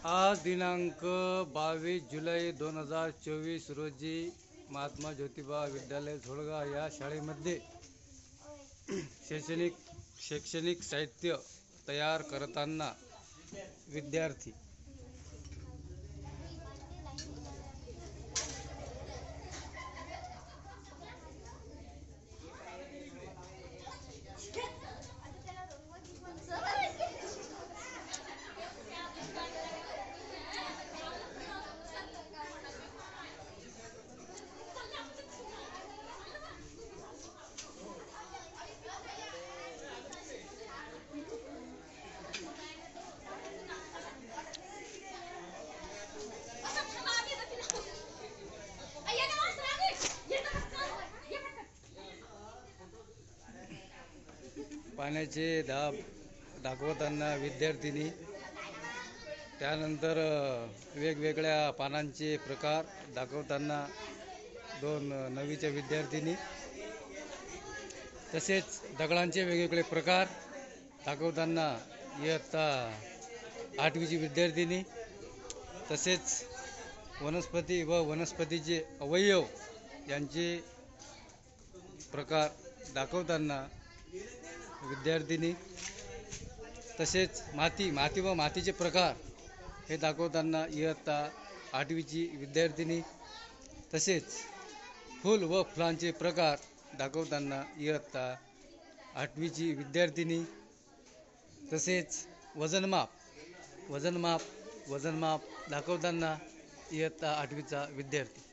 आज दिनांक 22 जुलै 2024 रोजी महात्मा ज्योतिबा विद्यालय झोळगा या शाळेमध्ये शैक्षणिक साहित्य तयार करताना विद्यार्थी पाण्याचे दाब दाखवताना विद्यार्थिनी, त्यानंतर वेगवेगळ्या पानांचे प्रकार दाखवताना दोन नववीच्या विद्यार्थिनी, तसेच दगडांचे वेगवेगळे प्रकार दाखवताना इयत्ता 8वीची विद्यार्थिनी, तसेच वनस्पती व वनस्पतीचे अवयव यांचे प्रकार दाखवताना विद्यार्थिनी, तसेच माती व मातीचे प्रकार हे दाखवताना इयत्ता 8वीची विद्यार्थिनी, तसेच फूल व फुलांचे प्रकार दाखवताना इयत्ता 8वीची विद्यार्थिनी, तसेच वजनमाप दाखवताना इयत्ता 8वीचा विद्यार्थी।